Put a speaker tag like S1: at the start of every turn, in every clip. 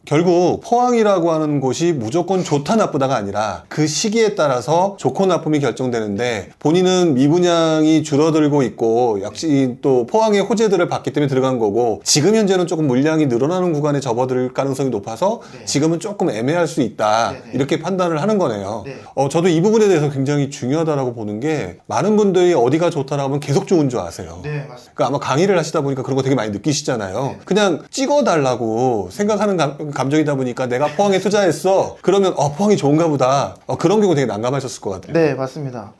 S1: 결국 포항이라고 하는 곳이 무조건 좋다 나쁘다가 아니라 그 시기에 따라서 좋고 나쁨이 결정되는데 본인은 미분양이 줄어들고 있고 역시 또 포항의 호재들을 봤기 때문에 들어간 거고 지금 현재는 조금 물량이 늘어나는 구간에 접어들 가능성이 높아서
S2: 네.
S1: 지금은 조금 애매할 수 있다.
S2: 네, 네.
S1: 이렇게 판단을 하는 거네요.
S2: 네.
S1: 저도 이 부분에 대해서 굉장히 중요하다고 보는 게 많은 분들이 어디가 좋다라고 하면 계속 좋은 줄 아세요.
S2: 네, 맞습니다.
S1: 그러니까 아마 강의를 하시다 보니까 그런 거 되게 많이 느끼시잖아요.
S2: 네.
S1: 그냥 찍어달라고 생각하는 감정이다 보니까 내가 포항에 투자했어. 그러면 포항이 좋은가 보다. 그런 경우 되게 난감하셨을 것 같아요.
S2: 네, 맞습니다.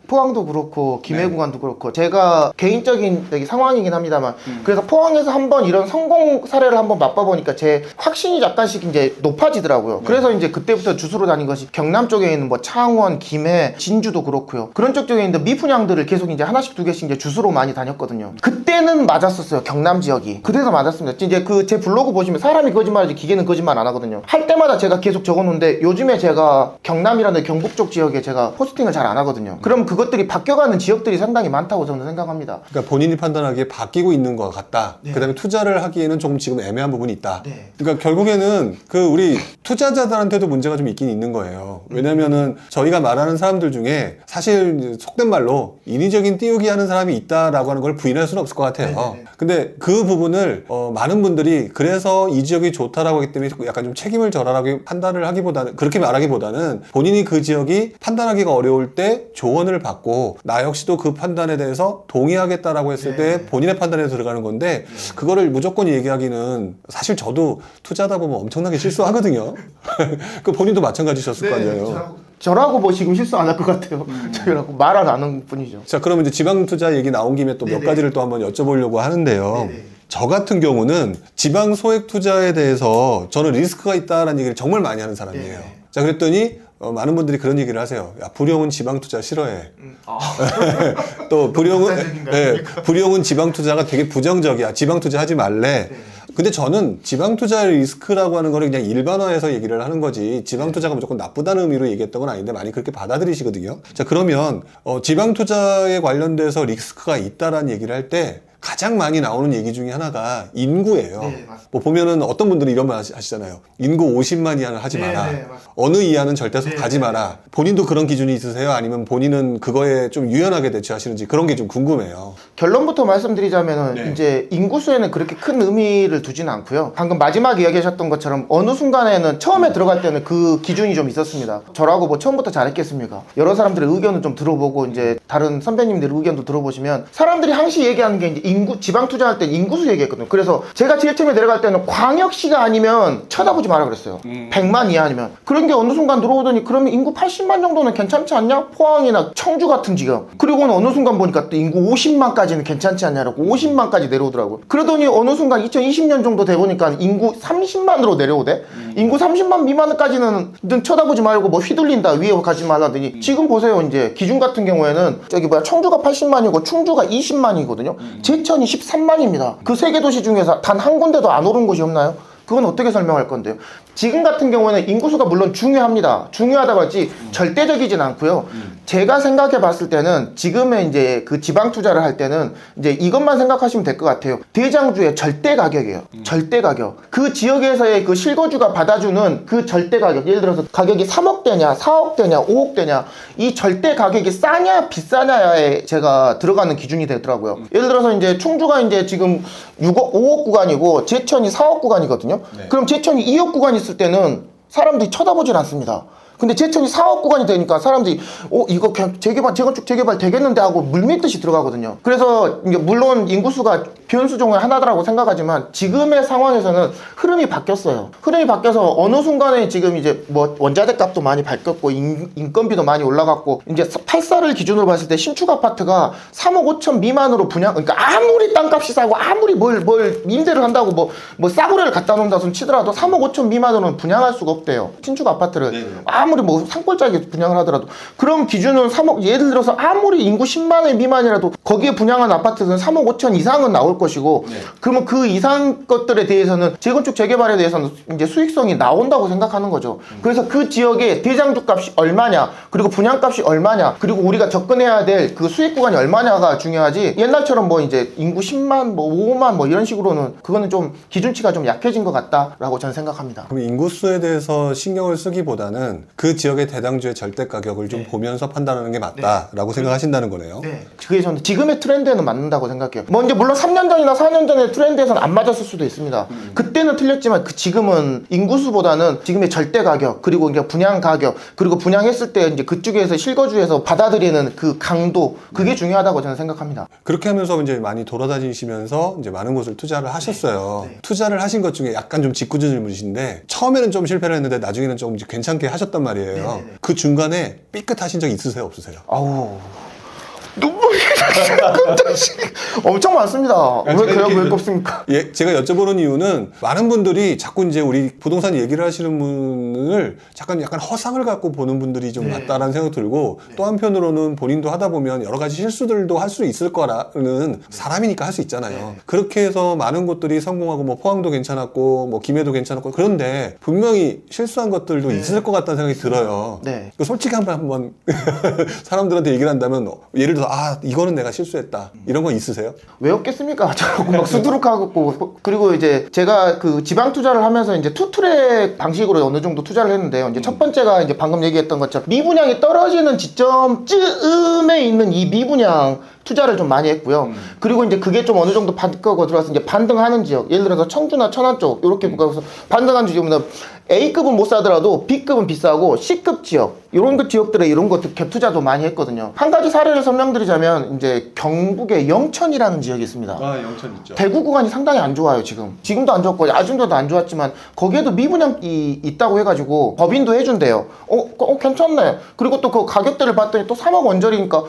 S2: 포항도 그렇고 김해구간도 그렇고 제가 개인적인 상황이긴 합니다만 그래서 포항에서 한번 이런 성공 사례를 한번 맛봐보니까 제 확신이 약간씩 이제 높아지더라고요. 그래서 이제 그때부터 주스로 다닌 것이 경남 쪽에 있는 뭐 창원, 김해, 진주도 그렇고요. 그런 쪽 쪽에 있는 미분양들을 계속 이제 하나씩 두 개씩 이제 주스로 많이 다녔거든요. 그때는 맞았었어요. 경남 지역이. 그래서 맞았습니다. 이제 그 제 블로그 보시면 사람이 거짓말하지 기계는 거짓말 안 하거든요. 할 때마다 제가 계속 적어놓는데 요즘에 제가 경남이라는 경북 쪽 지역에 제가 포스팅을 잘 안 하거든요. 그럼 그것들이 바뀌어가는 지역들이 상당히 많다고 저는 생각합니다.
S1: 그러니까 본인이 판단하기에 바뀌고 있는 것 같다.
S2: 네.
S1: 그다음에 투자를 하기에는 조금 지금 애매한 부분이 있다.
S2: 네.
S1: 그러니까 결국에는 그 우리 투자자들한테도 문제가 좀 있긴 있는 거예요. 왜냐면은 저희가 말하는 사람들 중에 사실 속된 말로 인위적인 띄우기 하는 사람이 있다라고 하는 걸 부인할 수는 없을 것 같아요.
S2: 네네네.
S1: 근데 그 부분을 많은 분들이 그래서 이 지역이 좋다라고 하기 때문에 약간 좀 책임을 절하라고 판단을 하기보다는 그렇게 말하기보다는 본인이 그 지역이 판단하기가 어려울 때 조언을 받고 나 역시도 그 판단에 대해서 동의하겠다라고 했을 때 본인의 판단에 들어가는 건데 그거를 무조건 얘기하기는 사실 저도 투자하다 보면 엄청나게 실수하거든요. 그 본인도 마찬가지셨을 거 아니에요.
S2: 저라고 뭐 지금 실수 안 할 것 같아요. 저희라고 말 안 하는 뿐이죠.
S1: 자, 그러면 이제 지방 투자 얘기 나온 김에 또 몇 가지를 또 한번 여쭤보려고 하는데요.
S2: 네네.
S1: 저 같은 경우는 지방 소액 투자에 대해서 저는 리스크가 있다라는 얘기를 정말 많이 하는 사람이에요.
S2: 네네.
S1: 자, 그랬더니 많은 분들이 그런 얘기를 하세요. 야, 불용은 지방 투자 싫어해. 또 불용은 불용은 지방 투자가 되게 부정적이야. 지방 투자 하지 말래. 근데 저는 지방 투자의 리스크라고 하는 거를 그냥 일반화해서 얘기를 하는 거지 지방 투자가 무조건 나쁘다는 의미로 얘기했던 건 아닌데 많이 그렇게 받아들이시거든요. 자, 그러면 지방 투자에 관련돼서 리스크가 있다라는 얘기를 할 때 가장 많이 나오는 얘기 중에 하나가 인구예요.
S2: 네, 맞습니다.
S1: 뭐 보면은 어떤 분들은 이런 말 하시잖아요. 인구 50만 이하는 하지 마라.
S2: 네, 맞습니다.
S1: 어느 이하는 절대 가지 마라. 본인도 그런 기준이 있으세요? 아니면 본인은 그거에 좀 유연하게 대처하시는지 그런 게 좀 궁금해요.
S2: 결론부터 말씀드리자면은
S1: 네.
S2: 이제 인구수에는 그렇게 큰 의미를 두지는 않고요. 방금 마지막 이야기하셨던 것처럼 어느 순간에는 처음에 들어갈 때는 그 기준이 좀 있었습니다. 저라고 뭐 처음부터 잘했겠습니까? 여러 사람들의 의견을 좀 들어보고 이제 다른 선배님들의 의견도 들어보시면 사람들이 항시 얘기하는 게 이제 지방 투자할 때 인구수 얘기했거든요. 그래서 제가 제일 처음에 내려갈 때는 광역시가 아니면 쳐다보지 마라 그랬어요. 100만 이하 아니면. 그런 게 어느 순간 들어오더니 그러면 인구 80만 정도는 괜찮지 않냐? 포항이나 청주 같은 지역. 그리고는 어느 순간 보니까 또 인구 50만까지는 괜찮지 않냐라고 50만까지 내려오더라고요. 그러더니 어느 순간 2020년 정도 돼 보니까 인구 30만으로 내려오대. 인구 30만 미만까지는 쳐다보지 말고 뭐 휘둘린다 위에 가지 말라더니 지금 보세요. 이제 기준 같은 경우에는 청주가 80만이고 충주가 20만이거든요. 제천이 13만입니다. 그 세 개 도시 중에서 단 한 군데도 안 오른 곳이 없나요? 그건 어떻게 설명할 건데요? 지금 같은 경우에는 인구수가 물론 중요합니다. 중요하다고 하지 절대적이진 않고요. 제가 생각해 봤을 때는 지금의 이제 그 지방 투자를 할 때는 이제 이것만 생각하시면 될 것 같아요. 대장주의 절대 가격이에요. 절대 가격. 그 지역에서의 그 실거주가 받아주는 그 절대 가격. 예를 들어서 가격이 3억대냐, 4억대냐, 5억대냐. 이 절대 가격이 싸냐, 비싸냐에 제가 들어가는 기준이 되더라고요. 예를 들어서 이제 충주가 이제 지금 6억, 5억 구간이고 제천이 4억 구간이거든요. 그럼 제천이 2억 구간 있을 때는 사람들이 쳐다보질 않습니다. 근데 제천이 4억 구간이 되니까 사람들이 이거 그냥 재건축 재개발 되겠는데 하고 물밀듯이 들어가거든요. 그래서 이게 물론 인구수가 변수 중에 하나라고 생각하지만 지금의 상황에서는 흐름이 바뀌었어요. 흐름이 바뀌어서 어느 순간에 지금 이제 뭐 원자재 값도 많이 바뀌었고 인건비도 많이 올라갔고 이제 84를 기준으로 봤을 때 신축 아파트가 3억 5천 미만으로 분양, 그러니까 아무리 땅값이 싸고 아무리 뭘 임대를 한다고 뭐 싸구려를 갖다 놓는다 손 치더라도 3억 5천 미만으로는 분양할 수가 없대요. 신축 아파트를. 아무리 뭐 산골짜기 분양을 하더라도 그럼 기준은 3억, 예를 들어서 아무리 인구 10만 회 미만이라도 거기에 분양한 아파트는 3억 5천 이상은 나올 것이고 그러면 그 이상 것들에 대해서는 재건축 재개발에 대해서는 이제 수익성이 나온다고 생각하는 거죠. 그래서 그 지역의 대장주 값이 얼마냐, 그리고 분양값이 얼마냐, 그리고 우리가 접근해야 될 그 수익 구간이 얼마냐가 중요하지, 옛날처럼 뭐 이제 인구 10만, 뭐 5만 뭐 이런 식으로는 그거는 좀 기준치가 좀 약해진 것 같다라고 저는 생각합니다.
S1: 그럼 인구수에 대해서 신경을 쓰기보다는 그 지역의 대당주의 절대 가격을 좀 보면서 판단하는 게 맞다라고 생각하신다는 거네요.
S2: 네. 그게 저는 지금의 트렌드에는 맞는다고 생각해요. 뭐 이제 물론 3년 전이나 4년 전의 트렌드에서는 안 맞았을 수도 있습니다. 그때는 틀렸지만 지금은 인구수보다는 지금의 절대 가격, 그리고 이제 분양 가격, 그리고 분양했을 때 이제 그쪽에서 실거주에서 받아들이는 그 강도, 그게 중요하다고 저는 생각합니다.
S1: 그렇게 하면서 이제 많이 돌아다니시면서 이제 많은 곳을 투자를 하셨어요. 투자를 하신 것 중에 약간 좀 짓궂은 질문이신데, 처음에는 좀 실패를 했는데 나중에는 좀 괜찮게 하셨단 말이에요. 그 중간에 삐끗하신 적 있으세요, 없으세요?
S2: 아우, 눈물이 엄청 많습니다. 왜 꼽습니까?
S1: 예, 제가 여쭤보는 이유는 많은 분들이 자꾸 이제 우리 부동산 얘기를 하시는 분을 약간 허상을 갖고 보는 분들이 좀 많다라는 생각 들고, 또 한편으로는 본인도 하다 보면 여러 가지 실수들도 할 수 있을 거라는, 사람이니까 할 수 있잖아요. 그렇게 해서 많은 곳들이 성공하고, 뭐 포항도 괜찮았고 뭐 김해도 괜찮았고, 그런데 분명히 실수한 것들도 있을 것 같다는 생각이 들어요. 솔직히 한번 사람들한테 얘기를 한다면, 예를 들어서 이거는 내가 실수했다, 이런 거 있으세요?
S2: 왜 없겠습니까? 저러고 막 수두룩하고. 그리고 이제 제가 그 지방 투자를 하면서 이제 투트랙 방식으로 어느 정도 투자를 했는데요. 이제 첫 번째가 이제 방금 얘기했던 것처럼 미분양이 떨어지는 지점쯤에 있는 이 미분양 투자를 좀 많이 했고요. 그리고 이제 그게 좀 어느 정도 바뀌고 들어와서 이제 반등하는 지역, 예를 들어서 청주나 천안 쪽 이렇게 보고서 반등하는 지역은 A급은 못 사더라도 B급은 비싸고 C급 지역, 이런 그 지역들에 이런 것 갭 투자도 많이 했거든요. 한 가지 사례를 설명드리자면 이제 경북의 영천이라는 지역이 있습니다.
S1: 영천 있죠.
S2: 대구 구간이 상당히 안 좋아요. 지금도 안 좋았고 아직도 안 좋았지만 거기에도 미분양이 있다고 해가지고 법인도 해준대요. 괜찮네. 그리고 또 그 가격대를 봤더니 또 3억 원저리니까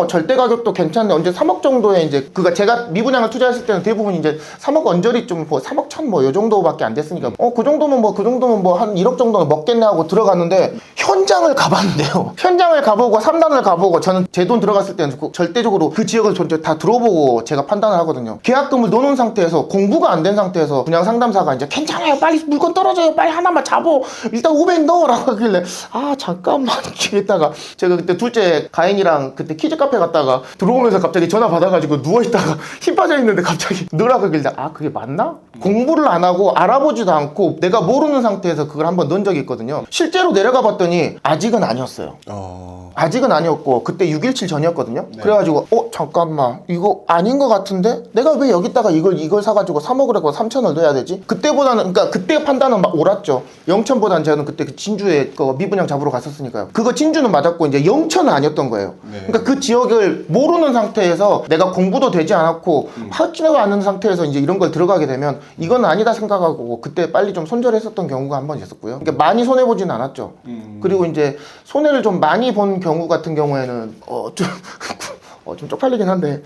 S2: 절대 가격도 괜찮네. 언제 3억 정도에 이제 제가 미분양을 투자했을 때는 대부분 이제 3억 원저리 좀 3억 천 뭐 요 정도밖에 안 됐으니까 그 정도면 뭐 한 1억 정도는 먹겠네 하고 들어갔는데, 현장을 가봤는데요. 현장을 가보고 3단을 가보고, 저는 제 돈 들어갔을 때는 절대적으로 그 지역을 다 들어보고 제가 판단을 하거든요. 계약금을 넣어놓은 상태에서 공부가 안 된 상태에서 분양 상담사가 이제 괜찮아요, 빨리 물건 떨어져요, 빨리 하나만 잡어, 일단 500 넣어라고 하길래 잠깐만 있다가 제가 그때 둘째 가인이랑 그때 키즈 카페 갔다가 들어오면서 갑자기 전화 받아가지고 누워있다가 힘 빠져있는데 갑자기 넣으라고 하길래 그게 맞나? 공부를 안 하고 알아보지도 않고 내가 모르는 상태에서 그걸 한번 넣은 적이 있거든요. 실제로 내려가 봤더니 아직은 아니었어요. 아직은 아니었고 그때 617 전이었거든요. 그래가지고 잠깐만 이거 아닌 것 같은데 내가 왜 여기다가 이걸 사가지고 3억을 하고 3천을 넣어야 되지? 그때보다는, 그러니까 그때 판단은 막 옳았죠. 영천보다는 저는 그때 진주에 미분양 잡으러 갔었으니까요. 그거 진주는 맞았고 이제 영천은 아니었던 거예요. 그러니까 그 지역을 모르는 상태에서 내가 공부도 되지 않았고 하지도 않은 상태에서 이제 이런 걸 들어가게 되면 이건 아니다 생각하고 그때 빨리 좀 손절했었던 경우가 한 번 있었고요. 그러니까 많이 손해보진 않았죠. 그리고 이제 손해를 좀 많이 본 경우 같은 경우에는 좀 쪽팔리긴 한데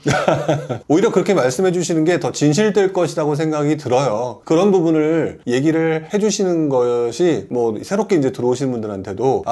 S1: 오히려 그렇게 말씀해 주시는 게 더 진실될 것이라고 생각이 들어요. 그런 부분을 얘기를 해 주시는 것이 뭐 새롭게 이제 들어오시는 분들한테도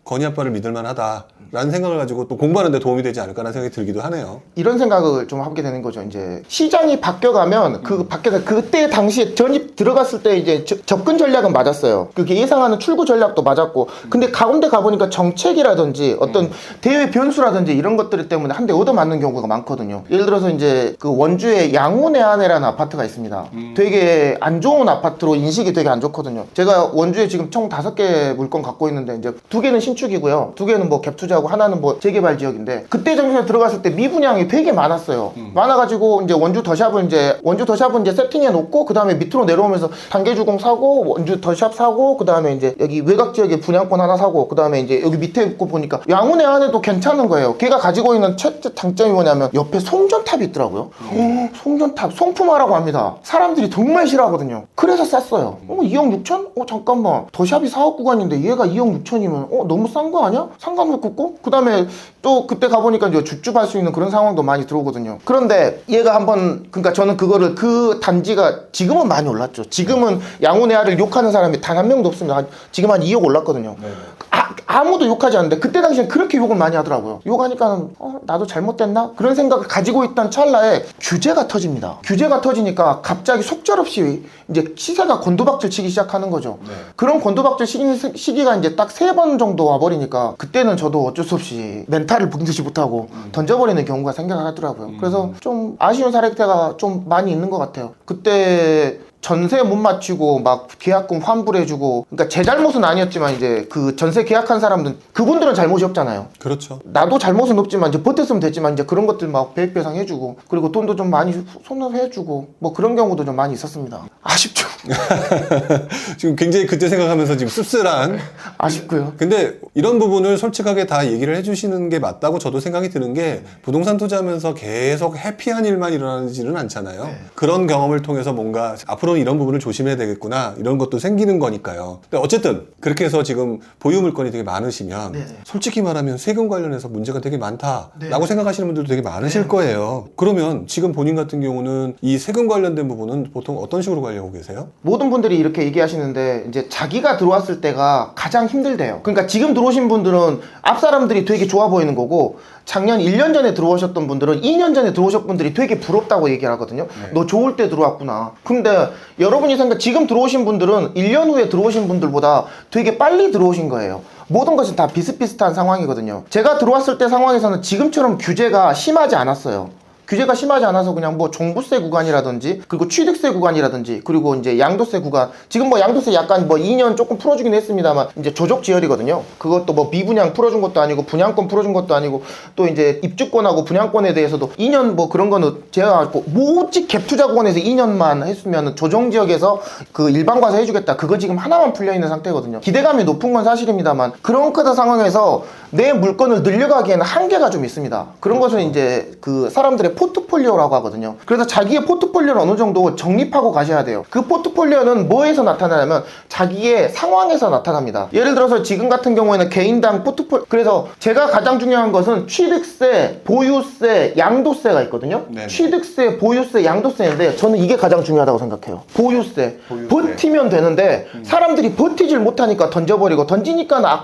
S1: 건희 아빠를 믿을만 하다 라는 생각을 가지고 또 공부하는 데 도움이 되지 않을까라는 생각이 들기도 하네요.
S2: 이런 생각을 좀 하게 되는 거죠. 이제 시장이 바뀌어가면 그 밖에서 그때 당시에 전입 들어갔을 때 이제 접근 전략은 맞았어요. 그게 예상하는 출구 전략도 맞았고, 근데 가운데 가보니까 정책이라든지 어떤 대외 변수라든지 이런 것들 때문에 한 대 얻어맞는 경우가 많거든요. 예를 들어서 이제 그 원주에 양우내안이라는 아파트가 있습니다. 되게 안 좋은 아파트로 인식이 되게 안 좋거든요. 제가 원주에 지금 총 5개 물건 갖고 있는데 이제 2개는 신축이고요. 2개는 뭐 갭 투자하고 하나는 뭐 재개발 지역인데, 그때 정신에 들어갔을 때 미분양이 되게 많았어요. 많아가지고 이제 원주 더샵을 이제 세팅해 놓고 그 다음에 밑으로 내려오면서 단계주공 사고 원주 더샵 사고 그 다음에 이제 여기 외곽 지역에 분양권 하나 사고 그 다음에 이제 여기 밑에 있고 보니까 양운의 안에도 괜찮은 거예요. 걔가 가지고 있는 첫째 장점이 뭐냐면 옆에 송전탑이 있더라고요. 송전탑 송품화라고 합니다. 사람들이 정말 싫어하거든요. 그래서 쌌어요. 2억 6천? 잠깐만, 더샵이 4억 구간인데 얘가 2억 6천이면 너무 싼 거 아니야? 상관을 긋고 그 다음에 또 그때 가보니까 이제 줍줍할 수 있는 그런 상황도 많이 들어오거든요. 그런데 얘가 한번, 그러니까 저는 그거를, 그 단지가 지금은 많이 올랐죠. 지금은 양운의 알을 욕하는 사람이 단 한 명도 없습니다. 지금 한 2억 올랐거든요. 아무도 욕하지 않는데 그때 당시엔 그렇게 욕을 많이 하더라고요. 욕하니까 나도 잘못됐나? 그런 생각을 가지고 있던 찰나에 규제가 터집니다. 규제가 터지니까 갑자기 속절없이 이제 시세가 곤두박질 치기 시작하는 거죠.
S1: 네.
S2: 그런 곤두박질 시기가 이제 딱 3번 정도 와버리니까 그때는 저도 어쩔 수 없이 멘탈을 붙이지 못하고 던져버리는 경우가 생겨나더라고요. 그래서 좀 아쉬운 사례가 좀 많이 있는 것 같아요. 그때 전세 못 맞추고 막 계약금 환불해주고, 그러니까 제 잘못은 아니었지만 이제 그 전세 계약한 사람들, 그분들은 잘못이 없잖아요.
S1: 그렇죠.
S2: 나도 잘못은 없지만 이제 버텼으면 됐지만 이제 그런 것들 막 배액배상 해주고, 그리고 돈도 좀 많이 손해해주고 뭐 그런 경우도 좀 많이 있었습니다. 아쉽죠.
S1: 지금 굉장히 그때 생각하면서 지금 씁쓸한.
S2: 아쉽고요.
S1: 근데 이런 부분을 솔직하게 다 얘기를 해주시는 게 맞다고 저도 생각이 드는 게, 부동산 투자하면서 계속 해피한 일만 일어나지는 않잖아요. 그런 경험을 통해서 뭔가 앞으로는 이런 부분을 조심해야 되겠구나, 이런 것도 생기는 거니까요. 근데 어쨌든 그렇게 해서 지금 보유 물건이 되게 많으시면
S2: 네네.
S1: 솔직히 말하면 세금 관련해서 문제가 되게 많다라고
S2: 네.
S1: 생각하시는 분들도 되게 많으실 거예요. 그러면 지금 본인 같은 경우는 이 세금 관련된 부분은 보통 어떤 식으로 관리하고 계세요?
S2: 모든 분들이 이렇게 얘기하시는데 이제 자기가 들어왔을 때가 가장 힘들대요. 그러니까 지금 들어오신 분들은 앞 사람들이 되게 좋아 보이는 거고, 작년 1년 전에 들어오셨던 분들은 2년 전에 들어오셨던 분들이 되게 부럽다고 얘기를 하거든요. 너 좋을 때 들어왔구나. 근데 여러분이 지금 들어오신 분들은 1년 후에 들어오신 분들보다 되게 빨리 들어오신 거예요. 모든 것은 다 비슷비슷한 상황이거든요. 제가 들어왔을 때 상황에서는 지금처럼 규제가 심하지 않았어요. 규제가 심하지 않아서 그냥 뭐 종부세 구간이라든지, 그리고 취득세 구간이라든지, 그리고 이제 양도세 구간, 지금 뭐 양도세 약간 뭐 2년 조금 풀어주긴 했습니다만 이제 조족지열이거든요. 그것도 뭐 미분양 풀어준 것도 아니고 분양권 풀어준 것도 아니고, 또 이제 입주권하고 분양권에 대해서도 2년 뭐 그런 거는 제가 오직 갭 투자 구간에서 2년만 했으면 조정지역에서 그 일반과세 해주겠다, 그거 지금 하나만 풀려있는 상태거든요. 기대감이 높은 건 사실입니다만, 그런 크다 상황에서 내 물건을 늘려가기에는 한계가 좀 있습니다. 그런 것은 이제 그 사람들의 포트폴리오라고 하거든요. 그래서 자기의 포트폴리오를 어느 정도 정립하고 가셔야 돼요. 그 포트폴리오는 뭐에서 나타나냐면 자기의 상황에서 나타납니다. 예를 들어서 지금 같은 경우에는 개인당 포트폴리오, 그래서 제가 가장 중요한 것은 취득세, 보유세, 양도세가 있거든요.
S1: 네네.
S2: 취득세, 보유세, 양도세인데 저는 이게 가장 중요하다고 생각해요. 보유세. 버티면 되는데 사람들이 버티질 못하니까 던져버리고, 던지니까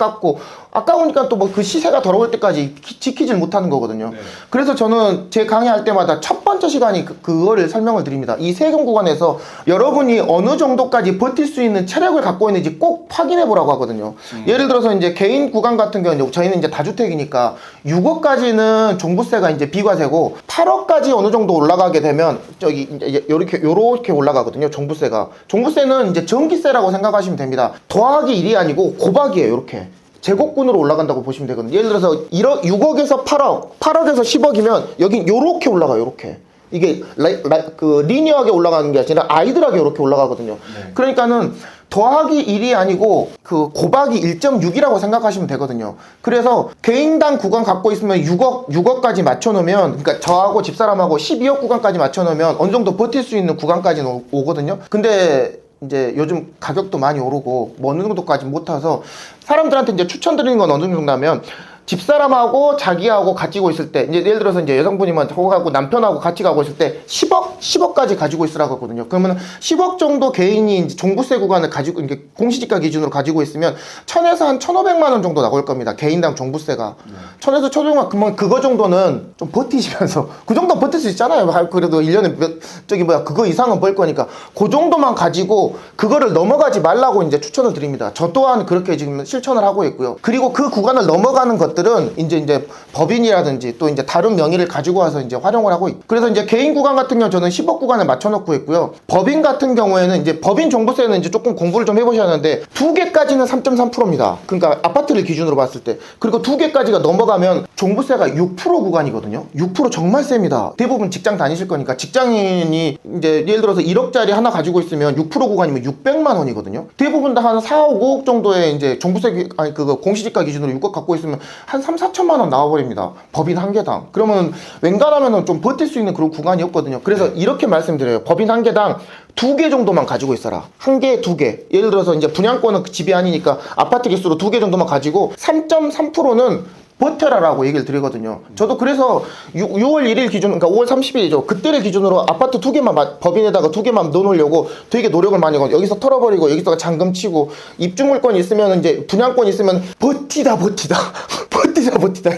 S2: 아까우니까 또 뭐 그 시세가 돌아올 때까지 지키질 못하는 거거든요. 그래서 저는 제 강의할 때마다 첫 번째 시간이 그거를 설명을 드립니다. 이 세금 구간에서 여러분이 어느 정도까지 버틸 수 있는 체력을 갖고 있는지 꼭 확인해 보라고 하거든요. 예를 들어서 이제 개인 구간 같은 경우는 저희는 이제 다주택이니까 6억까지는 종부세가 이제 비과세고, 8억까지 어느 정도 올라가게 되면 저기 이제 요렇게 올라가거든요. 종부세는 이제 전기세라고 생각하시면 됩니다. 더하기 1이 아니고 곱하기예요. 요렇게 제곱군으로 올라간다고 보시면 되거든요. 예를 들어서 6억에서 8억에서 10억이면 여기 요렇게 올라가요. 요렇게. 이게 리니어하게 올라가는 게 아니라 아이들하게 요렇게 올라가거든요. 그러니까는 더하기 1이 아니고 그 곱하기 1.6이라고 생각하시면 되거든요. 그래서 개인당 구간 갖고 있으면 6억까지 맞춰놓으면, 그러니까 저하고 집사람하고 12억 구간까지 맞춰놓으면 어느 정도 버틸 수 있는 구간까지는 오거든요. 근데 이제 요즘 가격도 많이 오르고 뭐 어느 정도까지 못 타서 사람들한테 이제 추천드리는 건 어느 정도냐면, 집사람하고 자기하고 같이 가고 있을 때, 이제 예를 들어서 이제 여성분이면 저하고 남편하고 같이 가고 있을 때 10억까지 가지고 있으라고 하거든요. 그러면 10억 정도 개인이 이제 종부세 구간을 가지고, 이게 공시지가 기준으로 가지고 있으면 1000에서 한 1500만 원 정도 나올 겁니다. 개인당 종부세가. 1000에서 1500만 원, 그러면 그거 정도는 좀 버티시면서, 그 정도 버틸 수 있잖아요. 그래도 1년에 그거 이상은 벌 거니까. 그 정도만 가지고 그거를 넘어가지 말라고 이제 추천을 드립니다. 저 또한 그렇게 지금 실천을 하고 있고요. 그리고 그 구간을 넘어가는 것들은 이제 법인이라든지 또 이제 다른 명의를 가지고 와서 이제 활용을 하고 있고, 그래서 이제 개인 구간 같은 경우 저는 10억 구간을 맞춰놓고 있고요. 법인 같은 경우에는 이제 법인 종부세는 이제 조금 공부를 좀 해보셔야 하는데, 2개까지는 3.3%입니다. 그러니까 아파트를 기준으로 봤을 때. 그리고 2개까지가 넘어가면 종부세가 6% 구간이거든요. 6% 정말 셉니다. 대부분 직장 다니실 거니까, 직장인이 이제 예를 들어서 1억짜리 하나 가지고 있으면 6% 구간이면 600만 원이거든요. 대부분 다 한 4억, 5억 정도의 이제 종부세, 그거 공시지가 기준으로 6억 갖고 있으면 한 3,4천만 원 나와버립니다. 법인 한 개당. 그러면 웬간하면은 좀 버틸 수 있는 그런 구간이었거든요. 그래서 이렇게 말씀드려요. 법인 한 개당 2개 정도만 가지고 있어라. 1개, 2개. 예를 들어서 이제 분양권은 집이 아니니까 아파트 개수로 2개 정도만 가지고 3.3%는 버텨라라고 얘기를 드리거든요. 저도 그래서 6월 1일 기준, 그러니까 5월 30일이죠. 그때를 기준으로 아파트 2개만 법인에다가 2개만 넣어놓으려고 되게 노력을 많이 하고 여기서 털어버리고 여기서 잔금 치고 입주물권 있으면 이제 분양권 있으면 버티다 버티다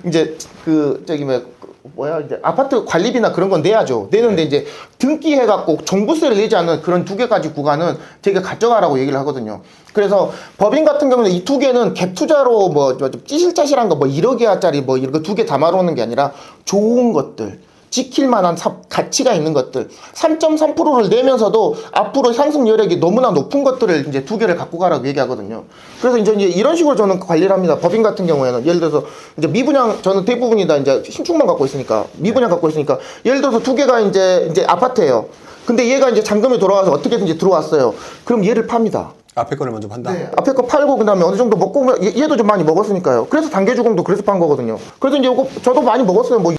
S2: 이제 그 저기 뭐야 이제 아파트 관리비나 그런 건 내야죠. 내는데 이제 등기해갖고 종부세를 내지 않는 그런 2개까지 구간은 되게 가져가라고 얘기를 하거든요. 그래서 법인 같은 경우는 이 2개는 갭 투자로 뭐 좀 찌실짜실한 거 뭐 1억이야짜리 뭐 이런 거 2개 담아놓는 게 아니라 좋은 것들. 지킬 만한 가치가 있는 것들 3.3%를 내면서도 앞으로 상승 여력이 너무나 높은 것들을 이제 2개를 갖고 가라고 얘기하거든요. 그래서 이제 이런 식으로 저는 관리를 합니다. 법인 같은 경우에는 예를 들어서 이제 미분양 저는 대부분이 다 이제 신축만 갖고 있으니까 미분양 갖고 있으니까 예를 들어서 2개가 이제 아파트예요. 근데 얘가 이제 잔금이 돌아와서 어떻게든지 들어왔어요. 그럼 얘를 팝니다.
S1: 앞에 거를 먼저 판다?
S2: 네. 앞에 거 팔고 그다음에 어느 정도 먹고 얘도 좀 많이 먹었으니까요. 그래서 단계주공도 그래서 판 거거든요. 그래서 이제 이거 저도 많이 먹었어요. 뭐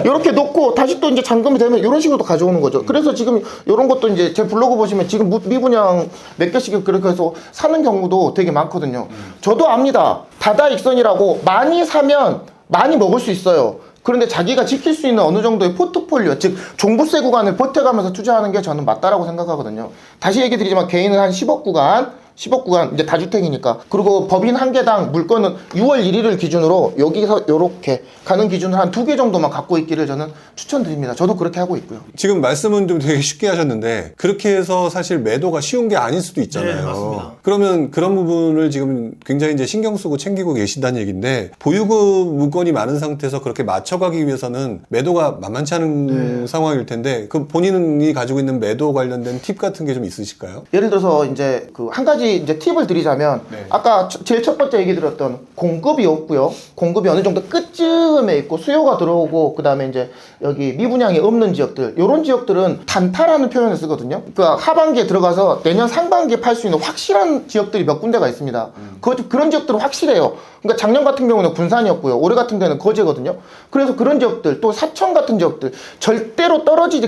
S2: 이렇게 놓고 다시 또 이제 잔금이 되면 이런 식으로 가져오는 거죠. 그래서 지금 이런 것도 이제 제 블로그 보시면 지금 미분양 몇 개씩 그렇게 해서 사는 경우도 되게 많거든요. 저도 압니다. 다다익선이라고 많이 사면 많이 먹을 수 있어요. 그런데 자기가 지킬 수 있는 어느 정도의 포트폴리오, 즉 종부세 구간을 버텨가면서 투자하는 게 저는 맞다라고 생각하거든요. 다시 얘기 드리지만 개인은 한 10억 구간 이제 다주택이니까. 그리고 법인 한 개당 물건은 6월 1일을 기준으로 여기서 요렇게 가는 기준으로 한 2개 정도만 갖고 있기를 저는 추천드립니다. 저도 그렇게 하고 있고요.
S1: 지금 말씀은 좀 되게 쉽게 하셨는데 그렇게 해서 사실 매도가 쉬운 게 아닐 수도 있잖아요.
S3: 네, 맞습니다.
S1: 그러면 그런 부분을 지금 굉장히 이제 신경 쓰고 챙기고 계신다는 얘기인데 보유금 물건이 많은 상태에서 그렇게 맞춰가기 위해서는 매도가 만만치 않은 상황일 텐데 그 본인이 가지고 있는 매도 관련된 팁 같은 게 좀 있으실까요?
S2: 예를 들어서 이제 그 한 가지 이제 팁을 드리자면 아까 제일 첫 번째 얘기 드렸던 공급이 없고요. 공급이 어느 정도 끝쯤에 있고 수요가 들어오고 그다음에 이제 여기 미분양이 없는 지역들 이런 지역들은 단타라는 표현을 쓰거든요. 그러니까 하반기에 들어가서 내년 상반기에 팔 수 있는 확실한 지역들이 몇 군데가 있습니다. 그런 지역들은 확실해요. 그러니까 작년 같은 경우는 군산이었고요. 올해 같은 경우는 거제거든요. 그래서 그런 지역들 또 사천 같은 지역들 절대로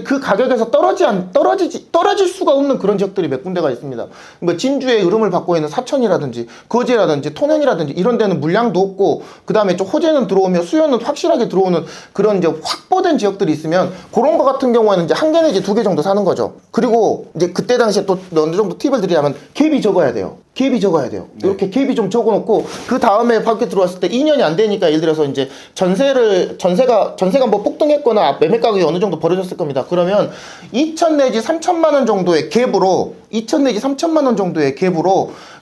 S2: 그 가격에서 떨어질 수가 없는 그런 지역들이 몇 군데가 있습니다. 뭐 진주의 흐름을 받고 있는 사천이라든지 거제라든지 통영이라든지 이런 데는 물량도 없고 그다음에 좀 호재는 들어오며 수요는 확실하게 들어오는 그런 이제 확보된 지역들이 있으면 그런 거 같은 경우에는 이제 1개 내지 2개 정도 사는 거죠. 그리고 이제 그때 당시에 또 어느 정도 팁을 드리자면 갭이 적어야 돼요. 이렇게 갭이 좀 적어놓고 그 다음에 밖에 들어왔을 때 2년이 안 되니까 예를 들어서 이제 전세가 뭐 폭등했거나 매매 가격이 어느 정도 벌어졌을 겁니다. 그러면 2천 내지 3천만 원 정도의 갭으로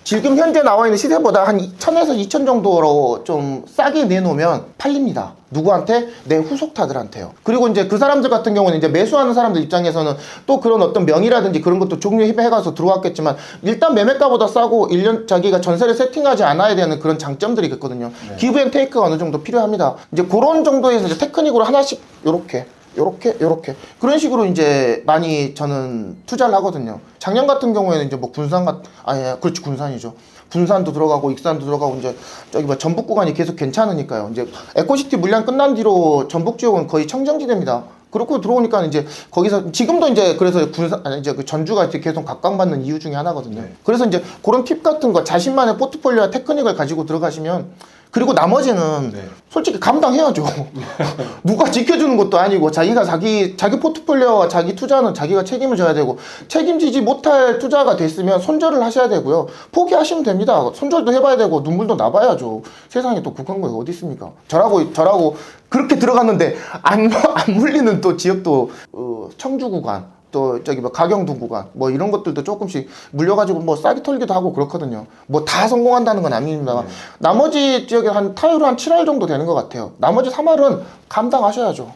S2: 지금 현재 나와 있는 시세보다 한 1,000에서 2,000 정도로 좀 싸게 내놓으면 팔립니다. 누구한테? 내 후속타들한테요. 그리고 이제 그 사람들 같은 경우는 이제 매수하는 사람들 입장에서는 또 그런 어떤 명의라든지 그런 것도 종류해가서 들어왔겠지만 일단 매매가보다 싸고 1년 자기가 전세를 세팅하지 않아야 되는 그런 장점들이 있거든요. 기브 앤 테이크가 어느 정도 필요합니다. 이제 그런 정도에서 이제 테크닉으로 하나씩 요렇게 그런 식으로 이제 많이 저는 투자를 하거든요. 작년 같은 경우에는 이제 뭐 군산이죠. 군산도 들어가고 익산도 들어가고 이제 저기 뭐 전북 구간이 계속 괜찮으니까요. 이제 에코시티 물량 끝난 뒤로 전북 지역은 거의 청정지대입니다. 그렇고 들어오니까 이제 거기서 지금도 이제 그래서 이제 그 전주가 이제 계속 각광받는 이유 중에 하나거든요. 그래서 이제 그런 팁 같은 거 자신만의 포트폴리오와 테크닉을 가지고 들어가시면 그리고 나머지는 솔직히 감당해야죠. 누가 지켜주는 것도 아니고 자기가 자기 포트폴리오와 자기 투자는 자기가 책임을 져야 되고 책임지지 못할 투자가 됐으면 손절을 하셔야 되고요. 포기하시면 됩니다. 손절도 해봐야 되고 눈물도 나봐야죠. 세상에 또 국한 거가 어디 있습니까? 저라고 그렇게 들어갔는데 안 물리는 또 지역도 청주 구간 또 저기 뭐 가경동 구간 뭐 이런 것들도 조금씩 물려가지고 뭐 싸게 털기도 하고 그렇거든요. 뭐 다 성공한다는 건 아닙니다만 나머지 지역에 한 타율 한 7할 정도 되는 것 같아요. 나머지 3할은 감당하셔야죠.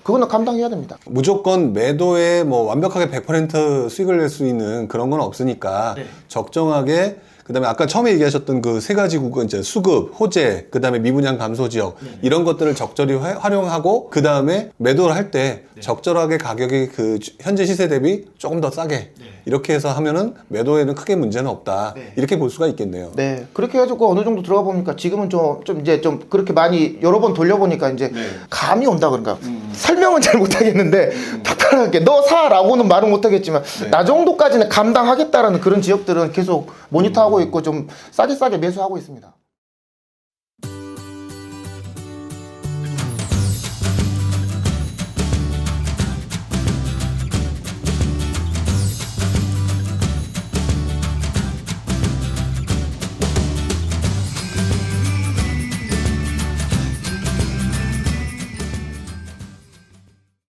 S2: 그거는 감당해야 됩니다.
S1: 무조건 매도에 뭐 완벽하게 100% 수익을 낼 수 있는 그런 건 없으니까 적정하게 그다음에 아까 처음에 얘기하셨던 그 세 가지 구간 이제 수급, 호재, 그다음에 미분양 감소 지역 이런 것들을 적절히 활용하고 그다음에 매도를 할 때 적절하게 가격이 그 현재 시세 대비 조금 더 싸게 이렇게 해서 하면은 매도에는 크게 문제는 없다. 이렇게 볼 수가 있겠네요.
S2: 네. 그렇게 해가지고 어느 정도 들어가 보니까 지금은 좀 그렇게 많이 여러 번 돌려보니까 이제 감이 온다 그런가. 설명은 잘 못하겠는데 딱딱하게 너 사라고는 말은 못하겠지만 나 정도까지는 감당하겠다라는 그런 지역들은 계속 모니터하고 있고 좀 싸게 매수하고 있습니다.